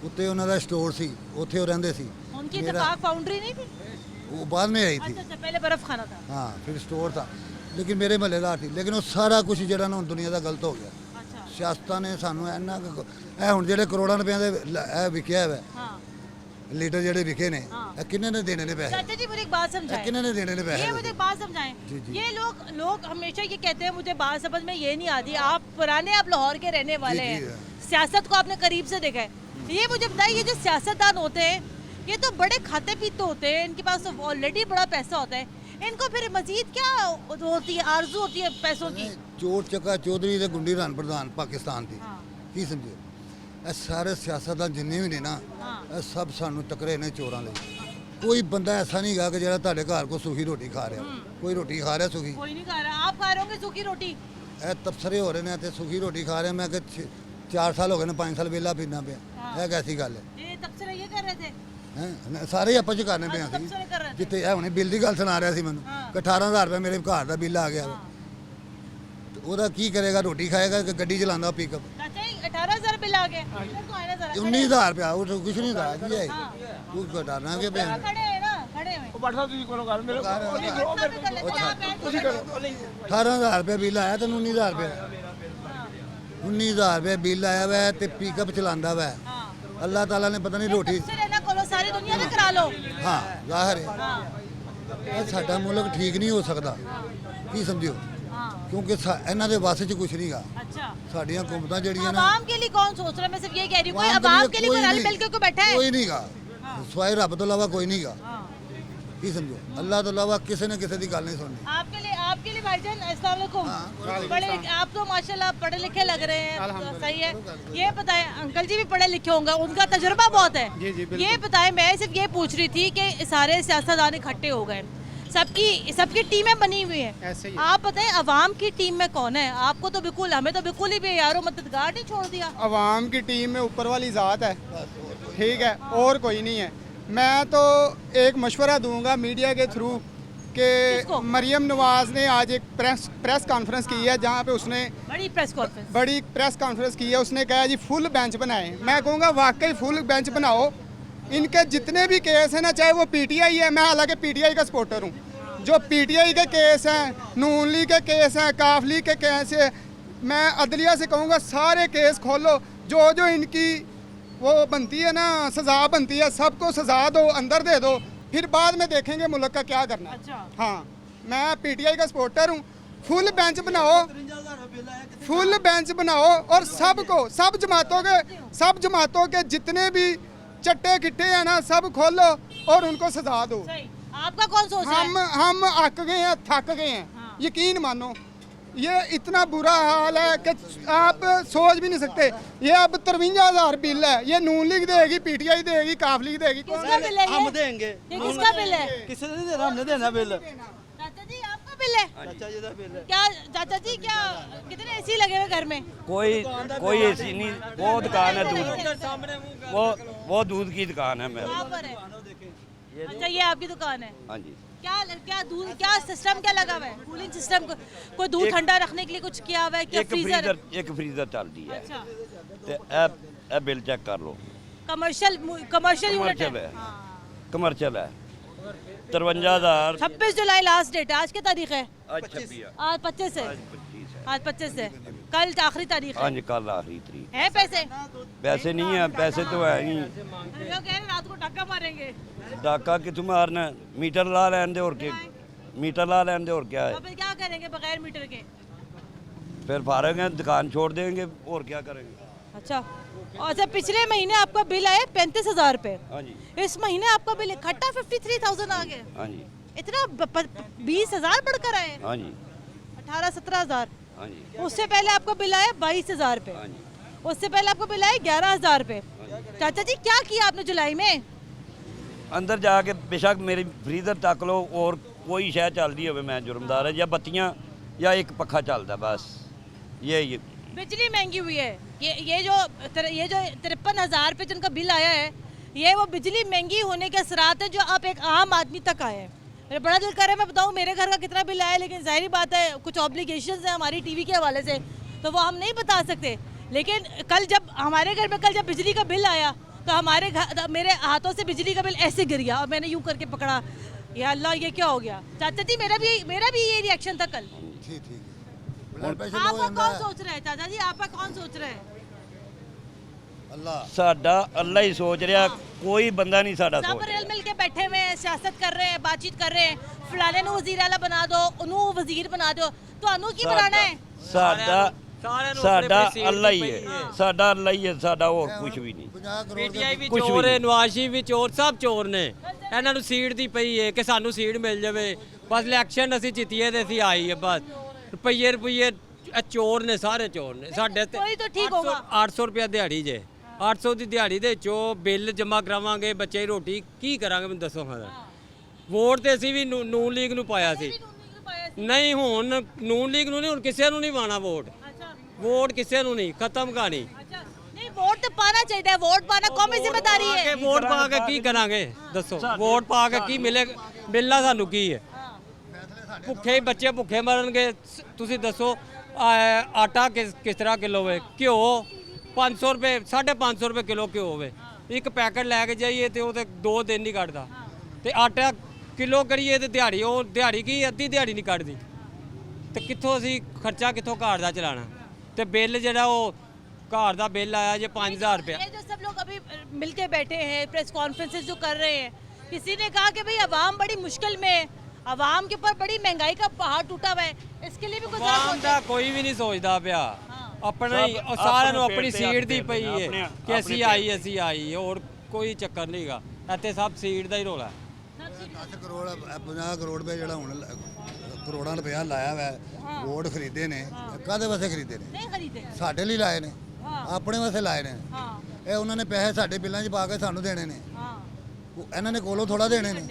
ਉੱਤੇ ਉਹਨਾਂ ਦਾ ਸਟੋਰ ਸੀ, ਉੱਥੇ ਉਹ ਰਹਿੰਦੇ ਸੀ। उनकी इत्तेफाक फाउंड्री नहीं थी? वो बाद में आई थी। अच्छा, पहले बर्फ खाना था। हाँ, फिर स्टोर था, लेकिन मेरे महल्लेदार थी। लेकिन वो सारा कुछ ਜਿਹੜਾ ਨਾ ਦੁਨੀਆ ਦਾ ਗਲਤ ਹੋ ਗਿਆ। ਸਿਆਸਤਾਂ ਨੇ ਸਾਨੂੰ ਇੰਨਾ ਇਹ ਹੁਣ ਜਿਹੜੇ ਕਰੋੜਾਂ ਰੁਪਏ ਦੇ ਇਹ ਵਿਕਿਆ ਹੈ लीटर ਜਿਹੜੇ ਵਿਕੇ ਨੇ, ਇਹ ਕਿੰਨੇ ਨੇ ਦੇਣੇ ਨੇ ਪੈਸੇ? चाचा जी मुझे एक बात समझाएं। किन्ने ने देने ने पैसे? ये मुझे एक बात समझाएं। ये लोग हमेशा ये कहते हैं, मुझे बात समझ में ये नहीं आती। आप पुराने, आप लाहौर के रहने वाले हैं, सियासत को आपने करीब से देखा है। ये मुझे बताइए, ये जो सियासतदान होते हैं ये तो बड़े खाते पीते होते हैं, इनके पास तो ऑलरेडी बड़ा पैसा होता है, इनको फिर मजीद क्या होती है, आरजू होती है पैसों की? चोट चक्का चौधरी ते गुंडी रान प्रधान पाकिस्तान की की समझे? ਇਹ ਸਾਰੇ ਸਿਆਸਤਦਾਨ ਜਿੰਨੇ ਵੀ ਨੇ ਨਾ, ਇਹ ਸਭ ਸਾਨੂੰ ਟਕਰੇ ਨੇ ਚੋਰਾਂ ਦੇ। ਕੋਈ ਬੰਦਾ ਐਸਾ ਨਹੀਂ ਗਾ ਕਿ ਜਿਹੜਾ ਤੁਹਾਡੇ ਘਰ ਕੋ ਸੁਖੀ ਰੋਟੀ ਖਾ ਰਿਹਾ। ਕੋਈ ਰੋਟੀ ਖਾ ਰਿਹਾ ਸੁਖੀ? कोई नहीं खा रहा। आप खा रहे होंगे सूखी रोटी? ਇਹ ਤਬਸਰੇ ਹੋ ਰਹੇ ਨੇ ਤੇ ਸੁਖੀ ਰੋਟੀ ਖਾ ਰਿਹਾ। ਮੈਂ ਕਿ 4 ਸਾਲ ਹੋ ਗਏ ਨੇ, 5 ਸਾਲ ਵਿਹਲਾ ਪੀਣਾ ਪਿਆ। ਇਹ ਕੈਸੀ ਗੱਲ ਹੈ? ये तबसरे ये कर रहे थे? ਹੈ ਸਾਰੇ ਆਪਾਂ ਚ ਕਰਨੇ ਪਿਆ ਸੀ। ਜਿੱਥੇ ਇਹ ਹੁਣੇ ਬਿੱਲ ਦੀ ਗੱਲ ਸੁਣਾ ਰਿਹਾ ਸੀ ਮੈਨੂੰ ਕਿ 18000 ਰੁਪਏ ਮੇਰੇ ਘਰ ਦਾ ਬਿੱਲ ਆ ਗਿਆ। ਉਹਦਾ ਕੀ ਕਰੇਗਾ? ਰੋਟੀ ਖਾਏਗਾ ਕਿ ਗੱਡੀ ਚਲਾਉਂਦਾ ਪਿਕਅਪ? 18,000 बिल आ गए। इधर तो आए ना जरा। 19,000 रुपया वो तो कुछ नहीं था जी है। तू घटाना के पे खड़े हैं ना, खड़े हैं। ਉਹ ਬੈਠਾ ਤੁਸੀਂ ਕੋਲੋਂ ਗੱਲ ਮੇਰੇ ਤੁਸੀਂ ਕਰੋ। 18,000 रुपया बिल आया तो 19,000 रुपया 19,000 रुपया बिल आया वै ते पिकअप चलांदा वै। अल्लाह ताला ने पता नहीं रोटी सारी दुनिया में करा लो। हाँ जाहिर है साडा मुल्क ठीक नहीं हो सकता। की समझियो? क्योंकि ਇਹਨਾਂ ਦੇ ਵਾਸਤੇ ਚ ਕੁਝ ਨਹੀਂਗਾ। अच्छा, ਸਾਡੀਆਂ ਹਕੂਮਤਾਂ ਜਿਹੜੀਆਂ ਨਾ, आवाम के लिए कौन सोच रहा है? मैं सिर्फ ये कह रही हूँ, कोई आवाम के लिए कोई रल मिल के कोई बैठा है? कोई नहींगा, सिवाय रब तो इलावा कोई नहींगा। की समझो? अल्लाह तो इलावा किसी ने किसी की गल नहीं सुननी। आपके लिए भाईजान अस्सलाम वालेकुम। बड़े आप तो माशाल्लाह पढ़े लिखे लग रहे हैं, सही है। ये बताएं, अंकल जी भी पढ़े लिखे होंगे, उनका तजुर्बा बहुत है। ये बताएं, मैं सिर्फ ये पूछ रही थी कि सारे सियासतदान इकट्ठे हो गए, सबकी टीमें बनी हुई हैं। आप बताएं, अवाम की टीम में कौन है? आपको तो बिल्कुल, हमें तो बिल्कुल ही यारो मददगार नहीं छोड़ दिया। अवाम की टीम में ऊपर वाली ज़ात है, ठीक है, और कोई नहीं है। मैं तो एक मशवरा दूंगा मीडिया के थ्रू कि मरियम नवाज़ ने आज एक प्रेस कॉन्फ्रेंस की है, जहाँ पे उसने बड़ी प्रेस कॉन्फ्रेंस की है। उसने कहा जी फुल बेंच बनाए। मैं कहूँगा वाकई फुल बेंच बनाओ। इनके जितने भी केस हैं ना, चाहे वो पीटीआई है, मैं हालांकि पीटीआई का सपोर्टर हूँ, जो पीटीआई के केस हैं, नून लीग के केस हैं, काफ लीग के केस हैं, मैं अदलिया से कहूँगा सारे केस खोलो। जो इनकी वो बनती है ना, सज़ा बनती है, सबको सज़ा दो, अंदर दे दो, फिर बाद में देखेंगे मुल्क का क्या करना। हाँ, मैं पीटीआई का सपोर्टर हूँ। फुल बेंच बनाओ और सब जमातों के जितने भी चट्टे किट्टे हैं ना सब खोलो और उनको सजा दो। आपका कौन सोच रहा है? हम अक गए हैं, थक गए हैं। यकीन मानो ये इतना बुरा हाल है कि आप सोच भी नहीं सकते। ये अब 53,000 बिल है, ये नून लीग देगी, पीटीआई देगी, काफ लीग देगी। किसका बिल है ये? हम देंगे। ये किसका बिल है? किसी ने देना, हमने देना बिल। चाचा जी आपका बिल है? चाचा जी का बिल है। क्या चाचा जी क्या कितने एसी लगे हुए घर में? कोई ऐसी नहीं, वो दुकान है दूध, वो दूध की दुकान है मेरी। कहाँ पर है? अच्छा ये आपकी दुकान है। हाँ जी। क्या दूध क्या सिस्टम क्या लगा हुआ है? कूलिंग सिस्टम कोई दूध ठंडा रखने के लिए कुछ किया हुआ है क्या? एक फ्रीजर चल रही है। अच्छा ते ए बिल चेक कर लो। कमर्शियल यूनिट है। कमर्शियल है 53,000। 26 जुलाई लास्ट डेट है। आज क्या तारीख है? आज 26 है। आज 25 है। आज 25 है। कल आखिरी तारीख है। हाँ जी, कल आखिरी तारीख है। पैसे पैसे नहीं है, पैसे तो है नहीं। लोग कह रहे रात को डाका मारेंगे। डाका कितु मारना, मीटर ला लेने दे और के मीटर ला लेने दे और क्या है। अब क्या करेंगे बगैर मीटर के? फिर फारेंगे, दुकान छोड़ देंगे और क्या करेंगे। अच्छा अच्छा पिछले महीने आपका बिल आया 35,000 रुपए। हाँ जी। इस महीने आपका बिल इकट्ठा 53,000 आ गया। हाँ जी। इतना 20,000 बढ़कर आए। हाँ जी। 18-17,000। हाँ जी। उससे पहले आपका बिल आया 22,000 रुपए। हाँ जी। उससे पहले आपका बिल आया 11,000 रुपए। चाचा जी क्या किया आपने जुलाई में? अंदर जाके बेशक मेरी फ्रीजर तक लो और कोई शय चल रही हो मैं जुर्मदार है, या बत्तियाँ या एक पखा चलता बस। ये बिजली महंगी हुई है। ये जो 53,000 रुपये जिनका बिल आया है, ये वो बिजली महंगी होने के असरात है जो आप एक आम आदमी तक आए हैं। मेरा बड़ा दिल कर रहा है मैं बताऊं मेरे घर का कितना बिल आया, लेकिन जाहिर बात है कुछ ऑब्लिगेशंस हैं हमारी टीवी के हवाले से, तो वो हम नहीं बता सकते। लेकिन कल जब हमारे घर में जब बिजली का बिल आया तो मेरे हाथों से बिजली का बिल ऐसे गिर गया और मैंने यूं करके पकड़ा, या अल्लाह ये क्या हो गया। चाचा जी मेरा भी ये रिएक्शन था कल। आपका कौन सोच रहा है चाचा जी? आपका कौन सोच रहा है? साडा अल्लाह ही सोच रहा, कोई बंदा नहीं साडा सोच रहा। मिल के बैठे हुए हैं, सियासत कर रहे हैं, बातचीत कर रहे हैं, फलाने नु वजीर आला बना दो, उन्हों वजीर बना दो, तो अनु की बनाना है? साडा अल्लाह ही है, साडा अल्लाह ही है, साडा और कुछ भी नहीं। पीटीआई भी चोर है, नवाज शरीफ भी चोर, सब चोर ने। ਇਹਨਾਂ ਨੂੰ ਸੀਟ ਦੀ ਪਈ ਹੈ ਕਿ ਸਾਨੂੰ ਸੀਟ ਮਿਲ ਜਾਵੇ, ਬਸ ਇਲੈਕਸ਼ਨ ਅਸੀਂ ਜਿੱਤੀਏ ਤੇ ਅਸੀਂ ਆਈ ਹੈ ਬਸ। ਰੁਪਈਏ ਚੋਰ ਨੇ, ਸਾਰੇ ਚੋਰ ਨੇ। ਸਾਡੇ ਤੇ 800 ਰੁਪਏ ਦਿਹਾੜੀ ਜੇ, 800 ਦੀ ਦਿਹਾੜੀ ਦੇ ਚੋ ਬਿੱਲ ਜਮ੍ਹਾਂ ਕਰਾਵਾਂਗੇ, ਬੱਚੇ ਦੀ ਰੋਟੀ ਕੀ ਕਰਾਂਗੇ ਮੈਨੂੰ ਦੱਸੋ। ਵੋਟ ਤੇ ਅਸੀਂ ਵੀ ਨੂਨ ਲੀਗ ਨੂੰ ਪਾਇਆ ਸੀ। ਨਹੀਂ ਹੁਣ ਨੂਨ ਲੀਗ ਨੂੰ ਨਹੀਂ, ਹੁਣ ਕਿਸੇ ਨੂੰ ਨਹੀਂ ਪਾਣਾ ਵੋਟ ਕਿਸੇ ਨੂੰ ਨਹੀਂ, ਖਤਮ ਕਹਾਣੀ। वोट तो पाना चाहिए, वोट पाना कौमी जिम्मेदारी है। वोट पा के की करांगे दसो, वोट पा के की मिलना सानू की है? भुखे बच्चे भुखे मरनगे। तुसी दसो आटा किस तरह किलो है, घ्यो 500 रुपए 550 रुपए किलो घ्यो होवे, एक पैकेट लैके जाइए तो 2 दिन नहीं कटदा, ते आटा किलो करिए तो दिहाड़ी की अद्धी दिहाड़ी नहीं कटदी, तो कित्थों असीं खर्चा कित्थों घर दा चलाना। ते बिल जिहड़ा घर का बिल आया जो 5,000 रुपया। ये जो सब लोग अभी मिलके बैठे हैं, प्रेस कॉन्फ्रेंसेस जो कर रहे हैं, किसी ने कहा कि भाई अवाम बड़ी मुश्किल में है, अवाम के ऊपर बड़ी महंगाई का पहाड़ टूटा हुआ है, इसके लिए भी कुछ कोई भी नहीं सोचता पिया। अपना ही सारे अपनी सीट दी पई है कि असी आई और कोई चक्कर नहीं गा, इत्थे सब सीट दा ही रौला। 10 करोड़ 50 करोड़ रुपए ਜਿਹੜਾ ਹੁਣ ਕਰੋੜਾਂ ਰੁਪਇਆ ਲਾਇਆ ਵਾ ਵੋਟ ਖਰੀਦੇ ਨੇ, ਕਾਹਦੇ ਵਾਸਤੇ ਖਰੀਦੇ ਨੇ? नहीं खरीदे, ਸਾਡੇ ਲਈ ਲਾਏ ਨੇ, ਆਪਣੇ ਵਾਸਤੇ ਲਾਏ ਨੇ। ਇਹ ਉਹਨਾਂ ਨੇ ਪੈਸੇ ਸਾਡੇ ਬਿੱਲਾਂ 'ਚ ਪਾ ਕੇ ਸਾਨੂੰ ਦੇਣੇ ਨੇ, ਇਹਨਾਂ ਨੇ ਕੋਲੋਂ ਥੋੜਾ ਦੇਣੇ ਨੇ,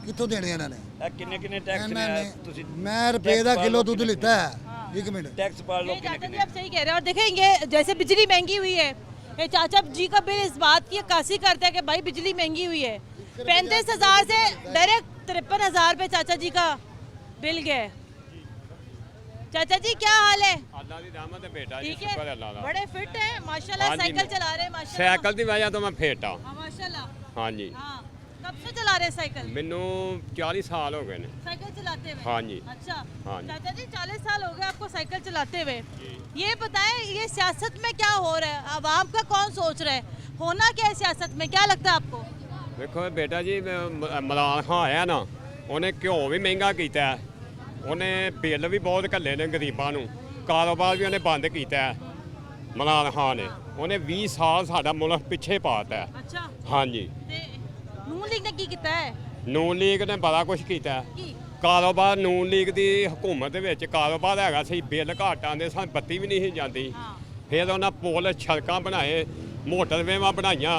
ਕਿੱਥੋਂ ਦੇਣੇ ਇਹਨਾਂ ਨੇ? ਕਿੰਨੇ ਟੈਕਸ ਨੇ ਤੁਸੀਂ? मैं रुपये का किलो दूध लेता है। 1 मिनट टैक्स पाल लो। चाचा जी आप सही कह रहे हैं। और देखें ये जैसे बिजली महंगी हुई है, ये चाचा जी का बिल इस बात की अक्कासी करता है कि भाई बिजली महंगी हुई है। 35,000 से डायरेक्ट 53,000 रुपये चाचा जी का बिल गया। चाचा जी क्या हाल है? अल्लाह की रहमत है बेटा जी, ठीक शुक्र है है, अल्लाह का। बड़े फिट हैं माशाल्लाह, साइकिल चला रहे हैं माशाल्लाह। साइकिल की वजह तो मैं फिट हाँ। माशाल्लाह। हाँ जी। कब से चला रहे हैं साइकिल? मैनू 40 साल हो गए ने साइकिल चलाते हुए। हाँ जी। अच्छा हाँ जी। चाचा जी 40 साल हो गए आपको साइकिल चलाते हुए। ये बताएं ये सियासत में क्या हो रहा है, आवाम का कौन सोच रहा है, होना क्या है सियासत में, क्या लगता है आपको? देखो बेटा जी मलान खां आया ना, उन्हें घ्यो भी महंगा किया, उन्हें बिल भी बहुत घल्ले ने गरीबां नूं, कारोबार भी उन्हें बंद किया, ਇਮਰਾਨ ਖਾਨ ਨੇ ਉਹਨੇ 20 ਸਾਲ ਸਾਡਾ ਮੁਲਕ ਪਿੱਛੇ ਪਾਤਾ ਹੈ। ਅੱਛਾ ਹਾਂਜੀ ਤੇ ਨੂਨ ਲੀਗ ਨੇ ਕੀ ਕੀਤਾ ਹੈ? ਨੂਨ ਲੀਗ ਨੇ ਬੜਾ ਕੁਝ ਕੀਤਾ ਹੈ। ਕੀ? ਕਾਰੋਬਾਰ ਨੂਨ ਲੀਗ ਦੀ ਹਕੂਮਤ ਦੇ ਵਿੱਚ ਕਾਰੋਬਾਰ ਹੈਗਾ ਸੀ, ਬਿੱਲ ਘੱਟ ਆਉਂਦੇ ਸਨ, ਬੱਤੀ ਵੀ ਨਹੀਂ ਸੀ ਜਾਂਦੀ। ਫਿਰ ਉਹਨਾਂ ਪੁਲ ਸੜਕਾਂ ਬਣਾਏ, मोटरवेवां बनाइया,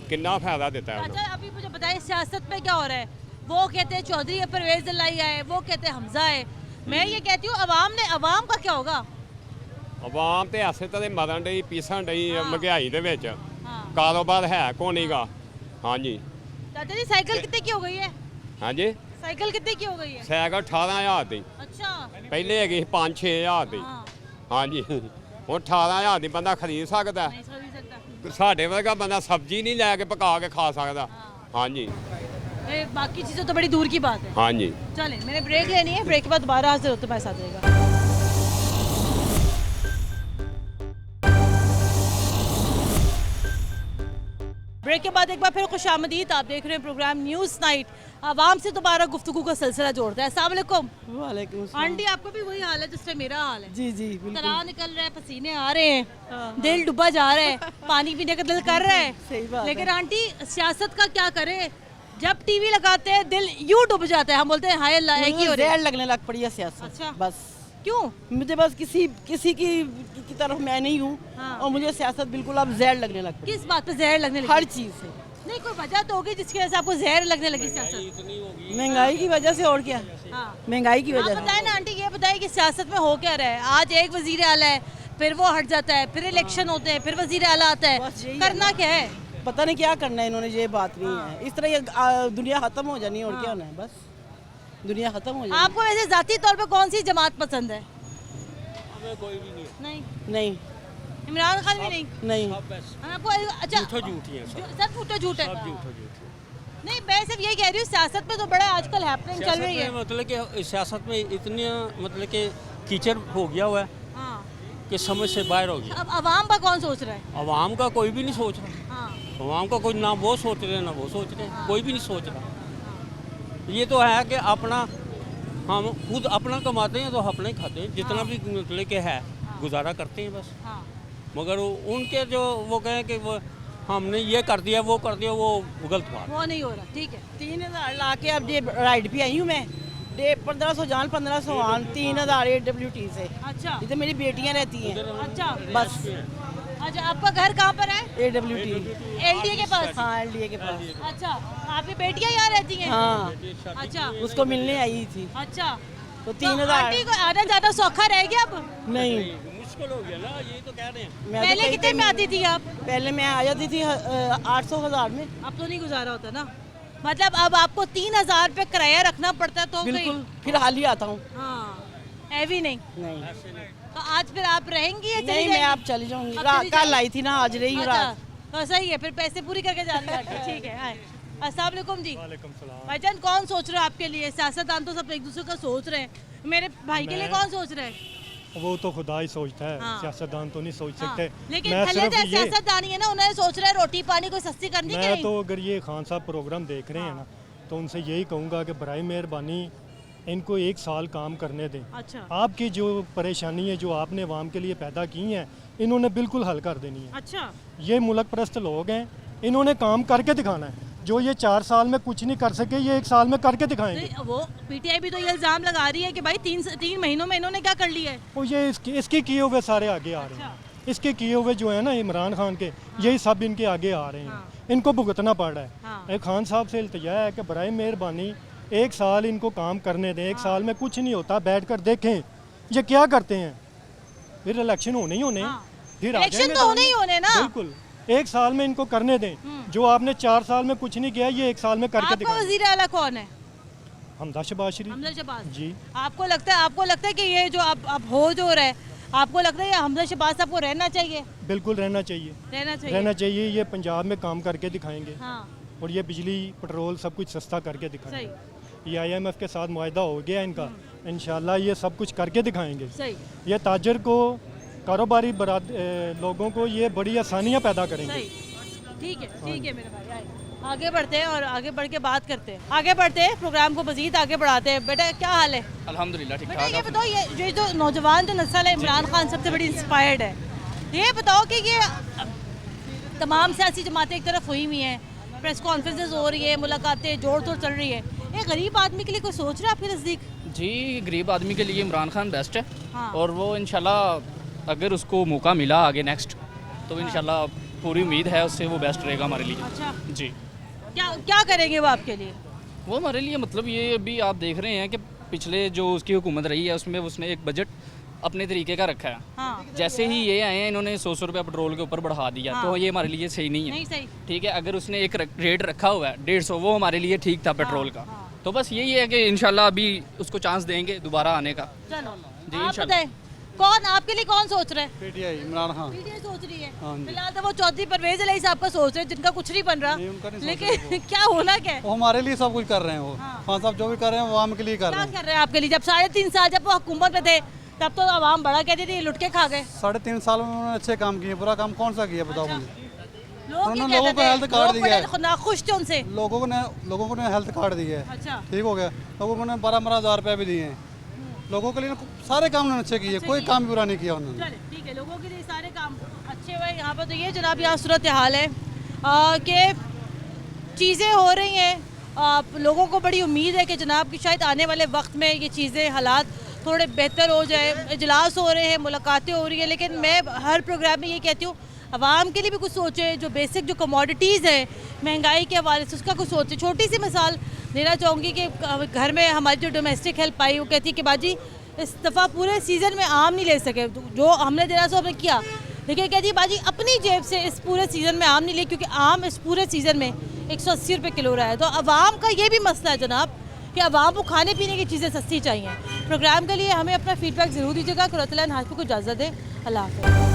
कितना फायदा देता है। अच्छा अभी मुझे बताइए सियासत में क्या हो रहा है? वो कहते हैं चौधरी परवेज इलाही है, वो कहते हैं हमजा है। मैं ये कहती हूँ अवाम का क्या होगा? अवाम तो ऐसे तरह मरन डई पीसन डई महंगाई दे विच, कारोबार है को नहीं गा। हाँ जी चाचा जी साइकिल कितने की हो गई है? हाँ जी साइकिल कितने की हो गई है? साइकिल 18,000 दी, अच्छा पहले हैगी 5-6 हज़ार दी। हाँ जी ਹੁਣ 18,000 ਦੀ ਬੰਦਾ ਖਰੀਦ ਸਕਦਾ, ਸਾਡੇ ਵਰਗਾ ਬੰਦਾ ਸਬਜ਼ੀ ਨਹੀਂ ਲੈ ਕੇ ਪਕਾ ਕੇ ਖਾ ਸਕਦਾ। ਹਾਂਜੀ बाकी चीज़ें तो बड़ी दूर की बात है। हाँ जी चले मैंने ब्रेक लेनी है, ब्रेक के बाद दोबारा हाजिर होते मेरे साथ रहेगा। ब्रेक के बाद एक बार फिर खुशामदीद, आप देख रहे हैं प्रोग्राम न्यूज़ नाइट। आवाम से दोबारा गुफ्तगू का सिलसिला जोड़ता है। अस्सलाम वालेकुम। वालेकुम सलाम। आंटी आपको भी वही हाल है जिससे मेरा हाल है? जी जी तराह निकल रहा है, पसीने आ रहे हैं, दिल डूबा जा रहा है, पानी पीने का दिल कर रहा है। सही बात लेकिन है। आंटी सियासत का क्या करे, जब टीवी लगाते हैं दिल यूं डूब जाता है, हम बोलते हैं हाय अल्लाह है की हो रही जहर है। लगने लग पड़ी है सियासत। अच्छा बस क्यों? मुझे बस किसी की तरफ मैं नहीं हूँ, और मुझे सियासत बिल्कुल अब जहर लगने लग पड़ी। किस बात पे जहर लगने लगी? हर चीज़ से। नहीं कोई वजह तो होगी जिसकी वजह से आपको जहर लगने लगी सियासत? महंगाई की वजह से, और क्या? महंगाई की वजह आप बताएं ना आंटी, ये बताएं कि सियासत में हो क्या रहा है? आज एक वजीर आला है, फिर वो हट जाता है, फिर इलेक्शन होते हैं, फिर वजीर आला आता है, करना क्या है? पता नहीं क्या करना है इन्होंने, ये बात नहीं है। इस तरह ये दुनिया खत्म हो जानी है, और क्या होना है, बस दुनिया खत्म हो जानी। आपको वैसे जाती तौर पे कौन सी जमात पसंद है? हमें कोई भी नहीं। नहीं इमरान खान भी नहीं? नहीं आपको अच्छा झूठी है सब झूठ है। झूठ नहीं मैं सिर्फ यही कह रही हूँ सियासत में तो बड़ा आजकल हैपनिंग चल रही है। मतलब कि सियासत में इतनी मतलब कि कीचड़ हो गया हुआ है कि समझ से बाहर हो गया। अब अवाम का कौन सोच रहा है? अवाम का कोई भी नहीं सोच रहा। अवाम का कोई ना वो सोच रहे ना वो सोच रहे, कोई भी नहीं सोच रहा। ये तो है कि अपना हम खुद अपना कमाते हैं तो अपना ही खाते हैं, जितना भी मतलब कि है गुजारा करते हैं बस। मगर उनके जो वो कहें कि वो हमने ये कर दिया वो कर दिया, वो गलत बात, वो नहीं हो रहा। ठीक है 3,000 ला के अब ये राइड पे आई हूँ मैं, 1500 जान 1500 आन, 3,000 AWT से। अच्छा इधर मेरी बेटियाँ रहती हैं। अच्छा बस अच्छा आपका घर कहाँ पर है? AWT LDA के पास? हाँ LDA के पास। अच्छा आपकी बेटियाँ यहाँ रहती हैं? हाँ अच्छा उसको मिलने आई थी। अच्छा तो 3,000। आंटी को आना ज़्यादा सौखा रह गया अब? नहीं मुश्किल हो गया ना, ये तो कह रहे हैं। पहले कितने में आती थी आप? पहले मैं आ जाती थी 800,000 में। अब तो नहीं गुजारा होता ना, मतलब अब आपको 3,000 रुपये किराया रखना पड़ता है तो बिल्कुल फिर हाल ही आता हूँ। हाँ हैवी नहीं। तो आज फिर आप रहेंगी या नहीं? मैं आप चली जाऊंगी, कल आई थी ना, आज रही हूँ रात। तो सही है, फिर पैसे पूरी करके जा रही है। ठीक है आए। अस्सलाम वालेकुम जी। वालेकुम सलाम। भाईजान कौन सोच रहा है आपके लिए? सियासतदान तो सब एक दूसरे का सोच रहे हैं, मेरे भाई के लिए कौन सोच रहे हैं? वो तो खुदा ही सोचता है, हाँ। सियासतदान तो नहीं सोच हाँ। सकते। लेकिन मैं थले सिर्फ तो ये सियासतदान ही है ना, उन्हें सोच रहे हैं रोटी पानी कोई सस्ती करनी कि मैं नहीं? तो अगर ये खान साहब प्रोग्राम देख रहे हैं ना, तो उनसे यही कहूँगा कि बराए मेहरबानी इनको 1 साल काम करने दें। अच्छा आपकी जो परेशानी है जो आपने अवाम के लिए पैदा की हैं, इन्होंने बिल्कुल हल कर देनी है। अच्छा ये मुल्क परस्त लोग हैं, इन्होंने काम करके दिखाना है। जो ये 4 साल में कुछ नहीं कर सके, ये 1 साल में करके दिखाएंगे। नहीं, वो पीटीआई भी तो ये इल्जाम लगा रही है कि भाई 3 महीनों में इन्होंने क्या कर लिया है? वो ये इसके किए हुए सारे आगे आ रहे हैं। इसके किए हुए जो है ना इमरान खान के, यही सब इनके आगे आ रहे हैं। इनको भुगतना पड़ रहा है। एक खान साहब से इल्तिजा है कि बराए मेहरबानी 1 साल इनको काम करने दें। 1 साल में कुछ नहीं होता, बैठ कर देखें ये क्या करते हैं। फिर इलेक्शन होने ही होने, फिर आ इलेक्शन जाएंगे तो होने ही होने ना। बिल्कुल 1 साल में इनको करने दें। जो आपने 4 साल में कुछ नहीं किया, ये 1 साल में करके आपका दिखाएं। वजीर आला कौन है? हमदा शहबाज शरीफ हमजा शहबाज जी। आपको लगता है कि ये जो अब हो जो रहा है, आपको लगता है ये हमजा शहबाज साहब को रहना चाहिए? बिल्कुल रहना चाहिए, रहना चाहिए। ये पंजाब में काम करके दिखाएंगे। हाँ। और ये बिजली पेट्रोल सब कुछ सस्ता करके दिखाएंगे। ये IMF के साथ मुआहदा हो गया इनका, इंशाल्लाह ये सब कुछ करके दिखाएंगे। सही। ये ताजर को, कारोबारी लोगों को ये बड़ी आसानियाँ पैदा करेंगे। ठीक है मेरे भाई आए। आगे बढ़ते हैं और आगे बढ़ के बात करते हैं। आगे बढ़ते हैं, प्रोग्राम को मजीद आगे बढ़ाते हैं। बेटा क्या हाल है? अल्हम्दुलिल्लाह ठीक बेटा ठाक। ये बताओ, ये जो नौजवान जो नस्ल है इमरान खान सबसे बड़ी इंस्पायर्ड है, ये बताओ कि ये तमाम सियासी जमातें एक तरफ हुई हुई हैं, प्रेस कॉन्फ्रेंसेस हो रही है, मुलाकातें जोड़ तोड़ चल रही है, ये गरीब आदमी के लिए कोई सोच रहा है आपके नज़दीक? जी गरीब आदमी के लिए इमरान खान बेस्ट है। हाँ। और वो इंशाल्लाह अगर उसको मौका मिला आगे नेक्स्ट तो इंशाल्लाह पूरी उम्मीद है उससे वो बेस्ट रहेगा हमारे लिए। अच्छा। जी क्या क्या करेंगे वो आपके लिए? वो हमारे लिए मतलब ये अभी आप देख रहे हैं कि पिछले जो उसकी हुकूमत रही है उसमें उसने एक बजट अपने तरीके का रखा है। हाँ। जैसे ही ये आए हैं इन्होंने 100 रुपये पेट्रोल के ऊपर बढ़ा दिया। हाँ। तो ये हमारे लिए सही नहीं है। नहीं सही। ठीक है, अगर उसने एक रेट रखा हुआ है 150, वो हमारे लिए ठीक था पेट्रोल का। तो बस यही है कि इंशाल्लाह अभी उसको चांस देंगे दोबारा आने का। चलो जी आप इंशाल्लाह। बताएं, कौन आपके लिए कौन सोच रहा है? पीटीआई इमरान खान। पीटीआई सोच रही है। हाँ जी। फिलहाल तो वो चौधरी परवेज अली साहब का सोच रहे हैं जिनका कुछ नहीं बन रहा, लेकिन क्या होना क्या है? वो हमारे लिए सब कुछ कर रहे हैं। वो खान साहब जो भी कर रहे हैं वो आवाम के लिए कर रहे क्या हैं। कर रहे हैं आपके लिए? जब 3.5 साल जब वो हुकूमत में थे तब तो आवाम बड़ा कहती थी लुट के खा गए। 3.5 साल में उन्होंने अच्छे काम किए, बुरा काम कौन सा किया बताओ मुझे। लोग उन्होंने लोगों को हेल्थ कार्ड दिया है, नाखुश थे उनसे। लोगों को ने हेल्थ कार्ड दिया है। अच्छा। ठीक हो गया। लोगों को 12,000 रुपये भी दिए हैं। लोगों के लिए सारे काम उन्होंने अच्छे किए, कोई काम बुरा नहीं किया उन्होंने। चले ठीक है, लोगों के लिए सारे काम अच्छे हुए। यहाँ पर तो ये जनाब यहाँ सूरत हाल है कि चीज़ें हो रही हैं। लोगों को बड़ी उम्मीद है कि जनाब कि शायद आने वाले वक्त में ये चीज़ें हालात थोड़े बेहतर हो जाए। इजलास हो रहे हैं, मुलाकातें हो रही है, लेकिन मैं हर प्रोग्राम में ये कहती हूँ आवाम के लिए भी कुछ सोचे। जो बेसिक जो कमोडिटीज़ हैं महंगाई के हवाले से उसका कुछ सोचे। छोटी सी मिसाल देना चाहूँगी कि घर में हमारी जो डोमेस्टिक हेल्प आई वो कहती है कि बाजी इस दफ़ा पूरे सीज़न में आम नहीं ले सके, जो हमने देना सो हमने किया, लेकिन कहती बाजी अपनी जेब से इस पूरे सीज़न में आम नहीं ले, क्योंकि आम इस पूरे सीज़न में 180 रुपये किलो रहा है। तो आवाम का ये भी मसला है जनाब कि आवाम को खाने पीने की चीज़ें सस्ती चाहिए। प्रोग्राम के लिए हमें अपना फीडबैक ज़रूर दीजिएगा। कुरतुल्लाह हाशमी को इजाज़त दें। अल्लाह हाफ़िज़।